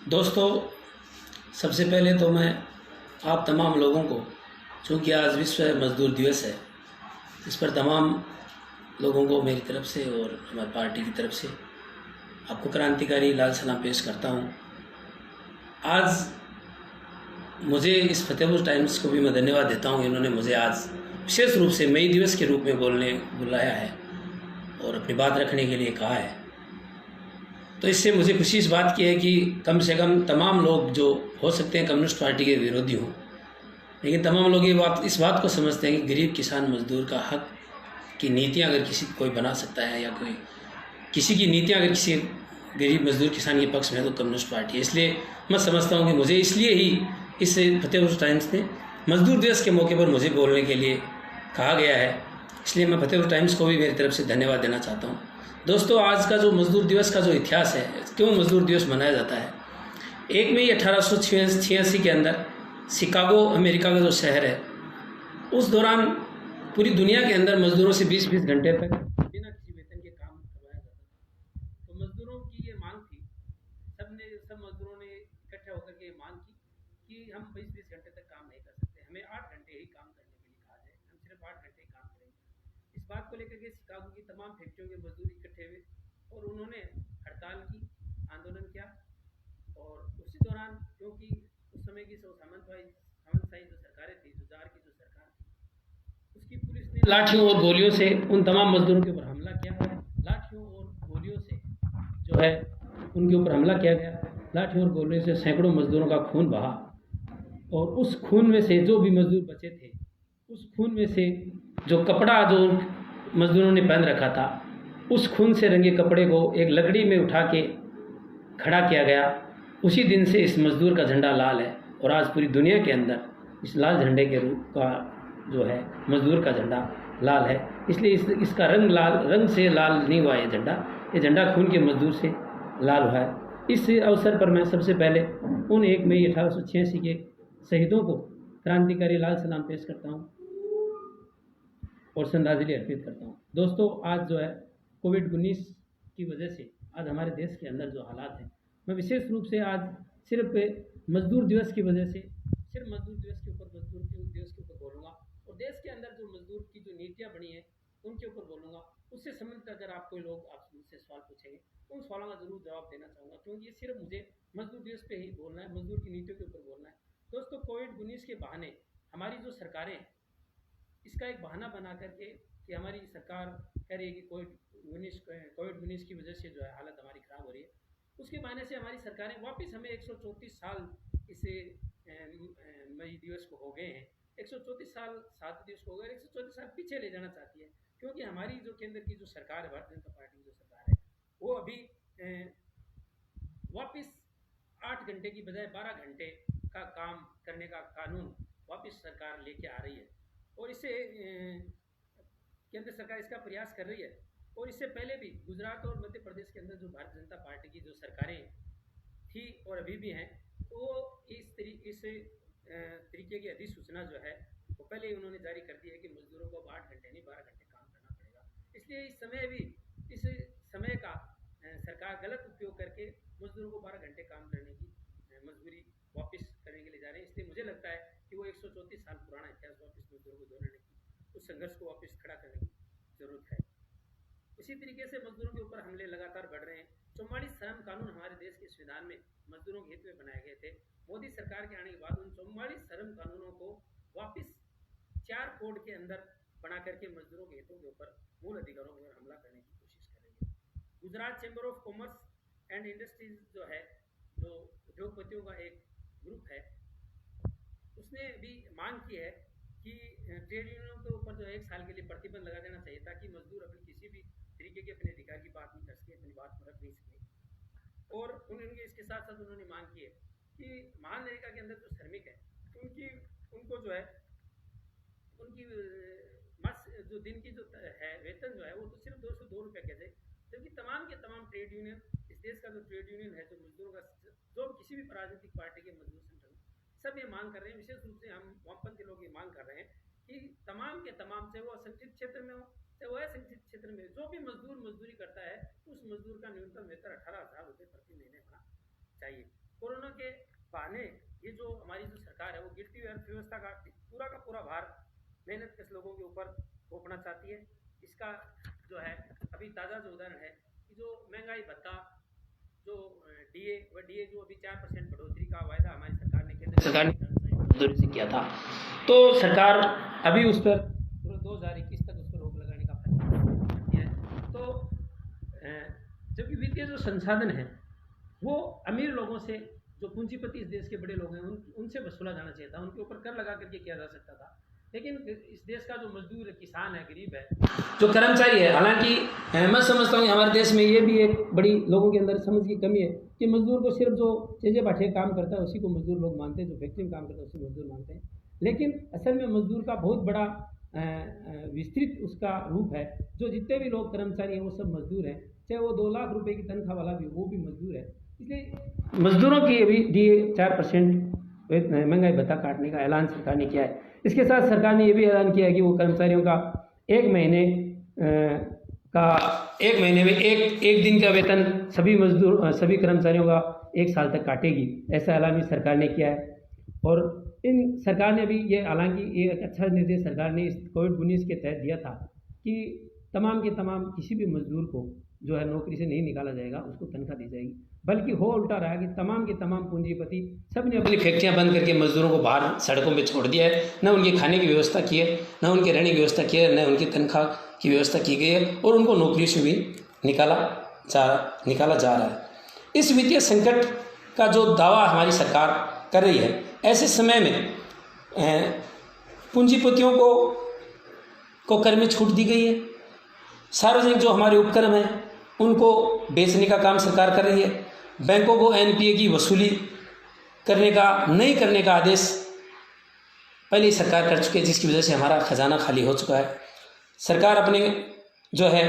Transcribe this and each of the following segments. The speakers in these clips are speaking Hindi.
दोस्तों, सबसे पहले तो मैं आप तमाम लोगों को, चूँकि आज विश्व मज़दूर दिवस है, इस पर तमाम लोगों को मेरी तरफ़ से और हमारी पार्टी की तरफ से आपको क्रांतिकारी लाल सलाम पेश करता हूँ। आज मुझे इस फतेहपुर टाइम्स को भी मैं धन्यवाद देता हूँ, इन्होंने मुझे आज विशेष रूप से मई दिवस के रूप में बुलाया है और अपनी बात रखने के लिए कहा है। तो इससे मुझे खुशी इस बात की है कि कम से कम तमाम लोग जो हो सकते हैं कम्युनिस्ट पार्टी के विरोधी हों, लेकिन तमाम लोग इस बात को समझते हैं कि गरीब किसान मजदूर का हक की नीतियां अगर कोई बना सकता है या कोई किसी की नीतियां अगर किसी गरीब मजदूर किसान के पक्ष में है तो कम्युनिस्ट पार्टी है। इसलिए मैं समझता हूं कि मुझे इसलिए ही इस फतेहपुर टाइम्स ने मजदूर दिवस के मौके पर मुझे बोलने के लिए कहा गया है, इसलिए मैं फतेहपुर टाइम्स को भी मेरी तरफ से धन्यवाद देना चाहता हूँ। दोस्तों, आज का जो मजदूर दिवस का जो इतिहास है, क्यों मजदूर दिवस मनाया जाता है, 1 मई 1886 के अंदर शिकागो अमेरिका का जो शहर है, उस दौरान पूरी दुनिया के अंदर मजदूरों से 20-20 घंटे तक बिना किसी वेतन के काम करवाया जाता था। तो मजदूरों की ये मांग थी, सब मजदूरों ने इकट्ठा होकर के मांग की कि हम 20-20 घंटे तक काम नहीं कर सकते, हमें 8 घंटे ही काम करने के लिए कहा जाए, हम सिर्फ 8 घंटे ही काम करेंगे। इस बात को लेकर के शिकागो की तमाम फैक्ट्रियों के मजदूर इकट्ठे हुए और उन्होंने हड़ताल की, आंदोलन किया। और उसी दौरान क्योंकि उस समय की सामंतशाही जो सरकारें थी, जो जार की जो सरकार थी, उसकी पुलिस ने लाठियों और गोलियों से उन तमाम मजदूरों के ऊपर हमला किया। लाठियों और गोलियों से जो है उनके ऊपर हमला किया गया। लाठियों और गोलियों से सैकड़ों मजदूरों का खून बहा और उस खून में से जो भी मजदूर बचे थे, उस खून में से जो कपड़ा जो मजदूरों ने पहन रखा था, उस खून से रंगे कपड़े को एक लकड़ी में उठा के खड़ा किया गया। उसी दिन से इस मजदूर का झंडा लाल है और आज पूरी दुनिया के अंदर इस लाल झंडे के रूप का जो है मजदूर का झंडा लाल है। इसलिए इसका रंग से लाल नहीं हुआ ये झंडा खून के मजदूर से लाल हुआ है। इस अवसर पर मैं सबसे पहले उन 1 मई 1886 के शहीदों को क्रांतिकारी लाल सलाम पेश करता हूँ और श्रद्धांजलि अर्पित करता हूँ। दोस्तों, आज जो है कोविड-19 की वजह से आज हमारे देश के अंदर जो हालात हैं, मैं विशेष रूप से आज सिर्फ मजदूर दिवस की वजह से सिर्फ मजदूर दिवस के ऊपर बोलूँगा और देश के अंदर जो मजदूर की जो नीतियाँ बनी हैं उनके ऊपर बोलूँगा। उससे संबंधित अगर आप कोई लोग आप मुझसे सवाल पूछेंगे तो उन सवालों का ज़रूर जवाब देना चाहूँगा, क्योंकि ये सिर्फ मुझे मजदूर दिवस पे ही बोलना है, मजदूर की नीतियों के ऊपर बोलना है। दोस्तों, कोविड-19 के बहाने हमारी जो सरकारें इसका एक बहाना बना करके कि हमारी सरकार कह रही है कि कोविड-19 की वजह से जो है हालत हमारी ख़राब हो रही है, उसके बहाने से हमारी सरकारें वापस हमें 134 साल इसे मई दिवस को हो गए हैं, 134 साल सात दिवस को हो गए, 134 साल पीछे ले जाना चाहती है। क्योंकि हमारी जो केंद्र की जो सरकार है, भारतीय जनता पार्टी की जो सरकार है, वो अभी वापस 8 घंटे की बजाय 12 घंटे का काम करने का कानून वापस सरकार लेके आ रही है और इससे केंद्र सरकार इसका प्रयास कर रही है। और इससे पहले भी गुजरात और मध्य प्रदेश के अंदर जो भारतीय जनता पार्टी की जो सरकारें थी और अभी भी हैं, वो इस तरीके की अधिसूचना जो है वो पहले ही उन्होंने जारी कर दी है कि मजदूरों को अब 8 घंटे नहीं 12 घंटे काम करना पड़ेगा। इसलिए इस समय का सरकार गलत उपयोग करके मजदूरों को 12 घंटे काम करने की मजबूरी वापस करने के लिए जा रहे हैं। इसलिए मुझे लगता है कि वो 134 साल पुराना इतिहास वापस मजदूरों को दोहराने की, उस संघर्ष को वापस खड़ा करने की ज़रूरत है। इसी तरीके से मजदूरों के ऊपर हमले लगातार बढ़ रहे हैं। 44 श्रम कानून हमारे देश के संविधान में मजदूरों के हित में बनाए गए थे। मोदी सरकार के आने के बाद उन 44 श्रम कानूनों को वापस 4 कोड के अंदर बना करके मजदूरों के हितों के ऊपर, मूल अधिकारों पर हमला करने की कोशिश कर रही है। Gujarat chamber of commerce and industries जो है, जो उद्योगपतियों का एक ग्रुप है, उसने भी मांग की है कि ट्रेड यूनियनों के ऊपर जो 1 साल के लिए प्रतिबंध लगा देना चाहिए, ताकि मजदूर अपनी किसी भी तरीके के अपने अधिकार की बात नहीं कर सके, अपनी बात को रख नहीं सके। और उन्होंने इसके साथ साथ उन्होंने मांग की है कि महानरेगा के अंदर जो श्रमिक है उनको जो है उनकी जो दिन की जो है वेतन जो है वो तो सिर्फ 202 रुपये के थे, जबकि तमाम के तमाम ट्रेड यूनियन, इस देश का जो ट्रेड यूनियन है, जो मजदूरों का, जो किसी भी राजनीतिक पार्टी के मजदूर संगठन, सब ये मांग कर रहे हैं। विशेष रूप से हम वामपंथी लोग ये मांग कर रहे हैं कि तमाम के तमाम, चाहे वो असंगठित क्षेत्र में हो चाहे वो असंगठित क्षेत्र में, जो भी मजदूर मजदूरी करता है, उस मजदूर का न्यूनतम वेतन 18,000 रुपये प्रति महीने होना चाहिए। कोरोना के बहाने ये जो हमारी जो सरकार है वो गिरती हुई अर्थव्यवस्था का पूरा भार मेहनत कश लोगों के ऊपर थोपना चाहती है। इसका जो है अभी ताज़ा जो उदाहरण है कि जो महंगाई भत्ता जो डीए जो अभी 4% बढ़ोतरी का वायदा हमारी सरकार ने केंद्र सरकार ने मजदूरी से किया था, तो सरकार अभी उस पर 2021 तक उस पर रोक लगाने का फैसला किया है। तो जबकि वित्तीय जो संसाधन है वो अमीर लोगों से, जो पूंजीपति इस देश के बड़े लोग हैं उनसे वसूला जाना चाहिए था, उनके ऊपर कर लगा करके किया जा सकता था। लेकिन इस देश का जो मजदूर है, किसान है, गरीब है, जो कर्मचारी है, हालांकि मैं समझता हूँ कि हमारे देश में ये भी एक बड़ी लोगों के अंदर समझ की कमी है कि मजदूर को सिर्फ जो चेजे बाठे काम करता है उसी को मजदूर लोग मानते हैं, जो फैक्ट्री में काम करता है उसी मजदूर मानते हैं। लेकिन असल में मजदूर का बहुत बड़ा विस्तृत उसका रूप है। जो जितने भी लोग कर्मचारी हैं वो सब मजदूर हैं, चाहे वो 2 लाख रुपए की तनख्वाह वाला भी वो भी मजदूर है। इसलिए मजदूरों की अभी डीए 4% महंगाई भत्ता काटने का ऐलान सरकार ने किया है। इसके साथ सरकार ने ये भी ऐलान किया है कि वो कर्मचारियों का एक महीने में एक दिन का वेतन सभी कर्मचारियों का 1 साल तक काटेगी, ऐसा ऐलान भी सरकार ने किया है। और सरकार ने अभी ये, हालांकि ये एक अच्छा निर्देश सरकार ने इस कोविड-19 के तहत दिया था कि तमाम के तमाम किसी भी मजदूर को जो है नौकरी से नहीं निकाला जाएगा, उसको तनख्वाह दी जाएगी। बल्कि हो उल्टा रहा कि तमाम के तमाम पूंजीपति सब ने अपनी फैक्ट्रियां बंद करके मजदूरों को बाहर सड़कों पे छोड़ दिया है। न उनके खाने की व्यवस्था की है, न उनके रहने की व्यवस्था की है, न उनकी तनख्वाह की व्यवस्था की गई है, और उनको नौकरी से भी निकाला जा रहा है। इस वित्तीय संकट का जो दावा हमारी सरकार कर रही है, ऐसे समय में पूंजीपतियों को कर में छूट दी गई है। सार्वजनिक जो हमारे उपक्रम हैं उनको बेचने का काम सरकार कर रही है। बैंकों को एनपीए की वसूली नहीं करने का आदेश पहले ही सरकार कर चुकी है, जिसकी वजह से हमारा खजाना खाली हो चुका है। सरकार अपने जो है,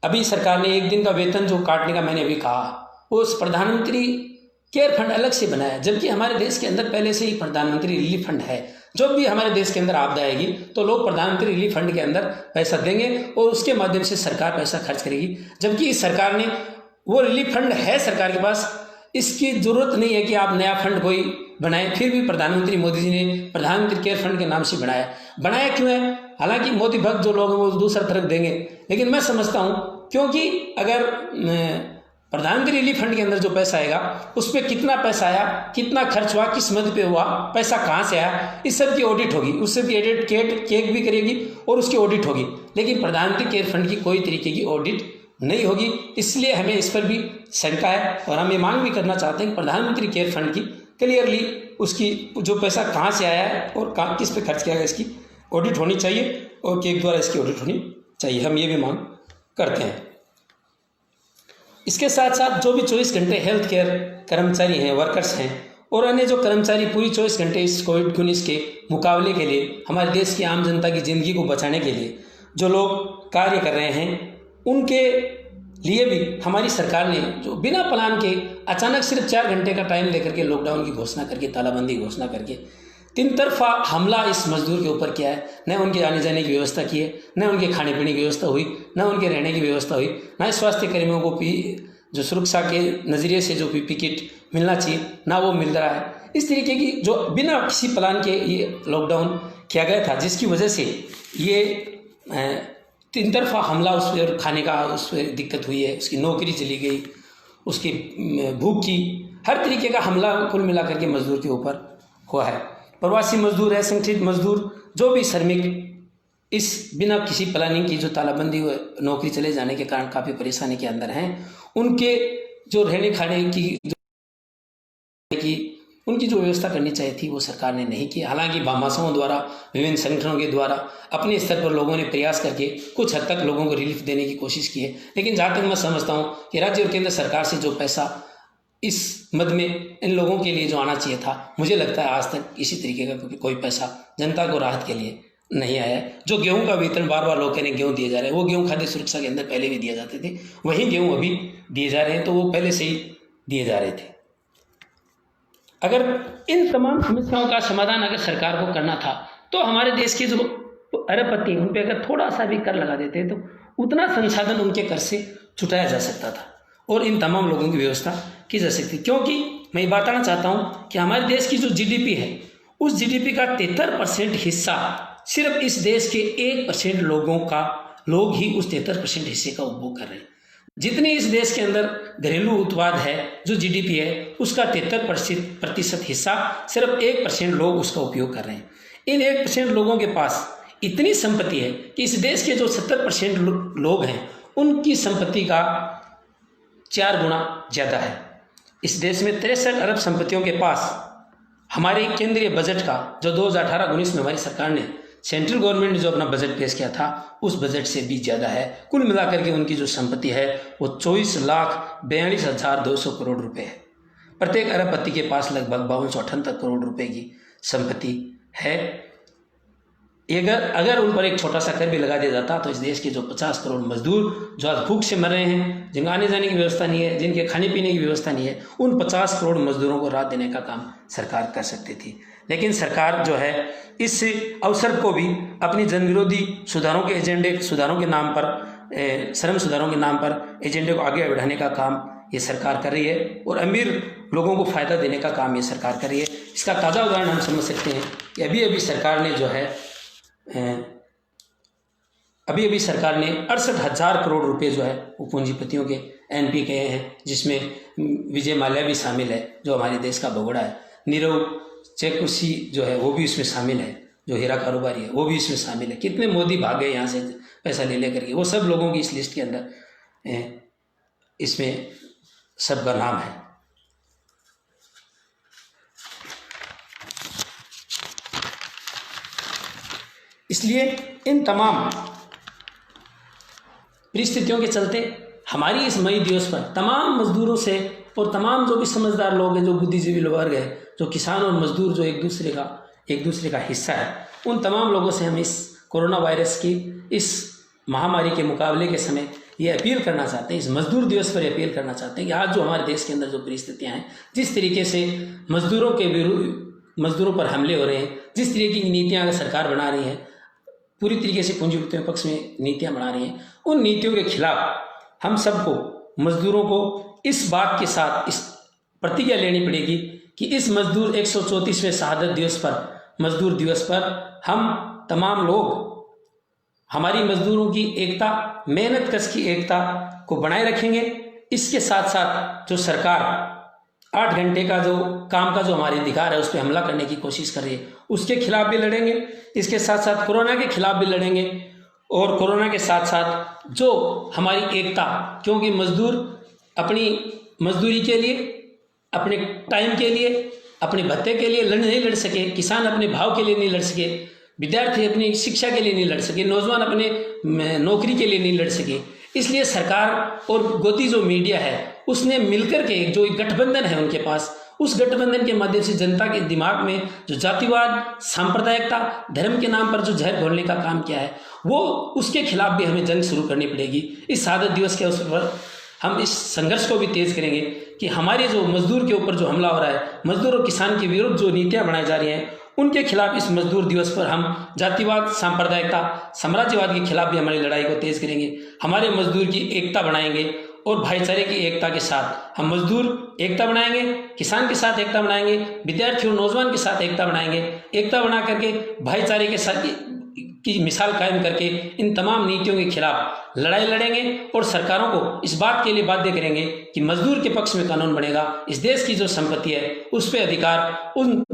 अभी सरकार ने एक दिन का वेतन जो काटने का मैंने अभी कहा, वो उस प्रधानमंत्री केयर फंड अलग से बनाया, जबकि हमारे देश के अंदर पहले से ही प्रधानमंत्री रिलीफ फंड है। जब भी हमारे देश के अंदर आपदा आएगी तो लोग प्रधानमंत्री रिलीफ फंड के अंदर पैसा देंगे और उसके माध्यम से सरकार पैसा खर्च करेगी। जबकि इस सरकार ने, वो रिलीफ फंड है सरकार के पास, इसकी जरूरत नहीं है कि आप नया फंड कोई बनाए। फिर भी प्रधानमंत्री मोदी जी ने प्रधानमंत्री केयर फंड के नाम से बनाया क्यों है? हालांकि मोदी भक्त जो लोग हैं वो दूसरा तरफ देंगे, लेकिन मैं समझता हूँ क्योंकि अगर प्रधानमंत्री रिलीफ फंड के अंदर जो पैसा आएगा उस पर कितना पैसा आया, कितना खर्च हुआ, किस मद पे हुआ, पैसा कहाँ से आया, इस सब की ऑडिट होगी, उससे भी एडिट केक भी करेगी और उसकी ऑडिट होगी। लेकिन प्रधानमंत्री केयर फंड की कोई तरीके की ऑडिट नहीं होगी। इसलिए हमें इस पर भी शंका है और हम ये मांग भी करना चाहते हैं कि प्रधानमंत्री केयर फंड की क्लियरली उसकी जो पैसा कहाँ से आया है और किस पे खर्च किया गया, इसकी ऑडिट होनी चाहिए और केक द्वारा इसकी ऑडिट होनी चाहिए। हम ये भी मांग करते हैं। इसके साथ साथ जो भी 24 घंटे हेल्थ केयर कर्मचारी हैं, वर्कर्स हैं और अन्य जो कर्मचारी पूरी 24 घंटे इस कोविड-19 के मुकाबले के लिए, हमारे देश की आम जनता की ज़िंदगी को बचाने के लिए जो लोग कार्य कर रहे हैं, उनके लिए भी हमारी सरकार ने जो बिना प्लान के अचानक सिर्फ 4 घंटे का टाइम लेकर के लॉकडाउन की घोषणा करके, तालाबंदी की घोषणा करके 3 तरफा हमला इस मजदूर के ऊपर किया है। न उनके आने जाने की व्यवस्था की है, न उनके खाने पीने की व्यवस्था हुई, न उनके रहने की व्यवस्था हुई, न स्वास्थ्य कर्मियों को जो सुरक्षा के नज़रिए से जो पीपी किट मिलना चाहिए ना वो मिल रहा है। इस तरीके की जो बिना किसी प्लान के ये लॉकडाउन किया गया था, जिसकी वजह से ये 3 तरफा हमला उस पर, खाने का उस पर दिक्कत हुई है, उसकी नौकरी चली गई, उसकी भूख की, हर तरीके का हमला कुल मिलाकर के मजदूर के ऊपर हुआ है। प्रवासी मजदूर है, संगठित मजदूर, जो भी श्रमिक इस बिना किसी प्लानिंग की जो तालाबंदी हुई, नौकरी चले जाने के कारण काफ़ी परेशानी के अंदर हैं, उनके जो रहने खाने की उनकी जो व्यवस्था करनी चाहिए थी वो सरकार ने नहीं की। हालांकि भामाशाहों द्वारा, विभिन्न संगठनों के द्वारा अपने स्तर पर लोगों ने प्रयास करके कुछ हद तक लोगों को रिलीफ देने की कोशिश की है। लेकिन जहाँ तक मैं समझता हूँ कि राज्य और केंद्र सरकार से जो पैसा इस मद में इन लोगों के लिए जो आना चाहिए था, मुझे लगता है आज तक इसी तरीके का कोई पैसा जनता को राहत के लिए नहीं आया है। जो गेहूं का वेतन बार लोग कह रहे हैं गेहूं दिए जा रहे हैं, वो गेहूं खाद्य सुरक्षा के अंदर पहले भी दिए जाते थे, वही गेहूं अभी दिए जा रहे हैं, तो वो पहले से ही दिए जा रहे थे। अगर इन तमाम समस्याओं का समाधान अगर सरकार को करना था तो हमारे देश के जो अरबपति उन पर अगर थोड़ा सा भी कर लगा देते तो उतना संसाधन उनके कर से छुटाया जा सकता था और इन तमाम लोगों की व्यवस्था की जा सकती है। क्योंकि मैं ये बताना चाहता हूँ कि हमारे देश की जो जीडीपी है, उस जीडीपी का 73% हिस्सा सिर्फ इस देश के 1% लोग ही उस 73% हिस्से का उपभोग कर रहे हैं। जितने इस देश के अंदर घरेलू उत्पाद है, जो जीडीपी है, उसका 73% हिस्सा सिर्फ 1% लोग उसका उपयोग कर रहे हैं। इन 1% लोगों के पास इतनी संपत्ति है कि इस देश के जो 70% लोग हैं, उनकी संपत्ति का 4 गुना ज़्यादा है। इस देश में 63 अरब संपत्तियों के पास हमारे केंद्रीय बजट का जो 2018-19 में हमारी सरकार ने, सेंट्रल गवर्नमेंट ने जो अपना बजट पेश किया था, उस बजट से भी ज़्यादा है। कुल मिलाकर के उनकी जो संपत्ति है वो 24,42,200 करोड़ रुपए है। प्रत्येक अरबपति के पास लगभग 5278 करोड़ रुपए की संपत्ति है। अगर उन पर एक छोटा सा कर भी लगा दिया जाता तो इस देश के जो 50 करोड़ मजदूर जो आज भूख से मर रहे हैं, जिनके आने जाने की व्यवस्था नहीं है, जिनके खाने पीने की व्यवस्था नहीं है, उन 50 करोड़ मजदूरों को राहत देने का काम सरकार कर सकती थी। लेकिन सरकार जो है इस अवसर को भी अपनी जनविरोधी सुधारों के एजेंडे, सुधारों के नाम पर, श्रम सुधारों के नाम पर एजेंडे को आगे बढ़ाने का काम ये सरकार कर रही है और अमीर लोगों को फ़ायदा देने का काम ये सरकार कर रही है। इसका ताज़ा उदाहरण हम समझ सकते हैं कि अभी सरकार ने जो है अभी सरकार ने 68,000 करोड़ रुपए जो है वो पूंजीपतियों के एनपी गए हैं, जिसमें विजय माल्या भी शामिल है जो हमारे देश का भगोड़ा है। नीरव चक्रवर्ती जो है वो भी इसमें शामिल है, जो हीरा कारोबारी है वो भी इसमें शामिल है। कितने मोदी भागे यहाँ से पैसा ले लेकर के, वो सब लोगों की इस लिस्ट के अंदर इसमें सबका नाम है। इसलिए इन तमाम परिस्थितियों के चलते हमारी इस मई दिवस पर तमाम मजदूरों से और तमाम जो भी समझदार लोग हैं, जो बुद्धिजीवी वर्ग है, जो किसान और मजदूर जो एक दूसरे का हिस्सा है, उन तमाम लोगों से हम इस कोरोना वायरस की इस महामारी के मुकाबले के समय ये अपील करना चाहते हैं, इस मजदूर दिवस पर अपील करना चाहते हैं कि आज जो हमारे देश के अंदर जो परिस्थितियाँ हैं, जिस तरीके से मजदूरों पर हमले हो रहे हैं, जिस तरीके की नीतियाँ सरकार बना रही है, पूरी तरीके से पूंजीपतियों के पक्ष में नीतियाँ बना रही हैं, उन नीतियों के खिलाफ हम सबको, मजदूरों को इस बात के साथ इस प्रतिज्ञा लेनी पड़ेगी कि इस मजदूर 134वें शहादत दिवस पर, मजदूर दिवस पर हम तमाम लोग हमारी मजदूरों की एकता, मेहनत कश की एकता को बनाए रखेंगे। इसके साथ साथ जो सरकार 8 घंटे का जो काम का जो हमारे अधिकार है उस पर हमला करने की कोशिश कर रही है, उसके खिलाफ भी लड़ेंगे। इसके साथ साथ कोरोना के खिलाफ भी लड़ेंगे और कोरोना के साथ साथ जो हमारी एकता, क्योंकि मजदूर अपनी मजदूरी के लिए, अपने टाइम के लिए, अपने भत्ते के लिए नहीं लड़ सके, किसान अपने भाव के लिए नहीं लड़ सके, विद्यार्थी अपनी शिक्षा के लिए नहीं लड़ सके, नौजवान अपने नौकरी के लिए नहीं लड़ सके। इसलिए सरकार और गोदी जो मीडिया है उसने मिलकर के जो गठबंधन है उनके पास, उस गठबंधन के माध्यम से जनता के दिमाग में जो जातिवाद, सांप्रदायिकता, धर्म के नाम पर जो जहर घोलने का काम किया है, वो उसके खिलाफ भी हमें जंग शुरू करनी पड़ेगी। इस शहादत दिवस के अवसर पर हम इस संघर्ष को भी तेज करेंगे कि हमारे जो मजदूर के ऊपर जो हमला हो रहा है, मजदूर और किसान के विरुद्ध जो नीतियाँ बनाई जा रही हैं, उनके खिलाफ इस मजदूर दिवस पर हम जातिवाद, सांप्रदायिकता, साम्राज्यवाद के खिलाफ भी हमारी लड़ाई को तेज करेंगे। हमारे मजदूर की एकता बनाएंगे और भाईचारे की एकता के साथ हम मजदूर एकता बनाएंगे, किसान के साथ एकता बनाएंगे, विद्यार्थी और नौजवान के साथ एकता बनाएंगे। एकता बना करके भाईचारे के साथ की मिसाल कायम करके इन तमाम नीतियों के खिलाफ लड़ाई लड़ेंगे और सरकारों को इस बात के लिए बाध्य करेंगे कि मजदूर के पक्ष में कानून बनेगा। इस देश की जो संपत्ति है उस पर अधिकार उन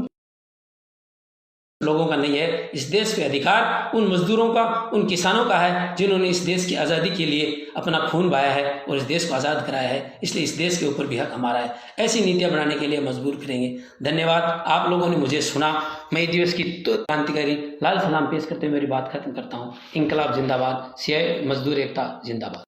लोगों का नहीं है, इस देश पे अधिकार उन मजदूरों का, उन किसानों का है जिन्होंने इस देश की आज़ादी के लिए अपना खून बहाया है और इस देश को आज़ाद कराया है। इसलिए इस देश के ऊपर भी हक हमारा है। ऐसी नीतियां बनाने के लिए मजबूर करेंगे। धन्यवाद, आप लोगों ने मुझे सुना। मई दिवस की क्रांतिकारी लाल सलाम पेश करते हुए मेरी बात खत्म करता हूँ। इंकलाब जिंदाबाद, सियाह मजदूर एकता जिंदाबाद।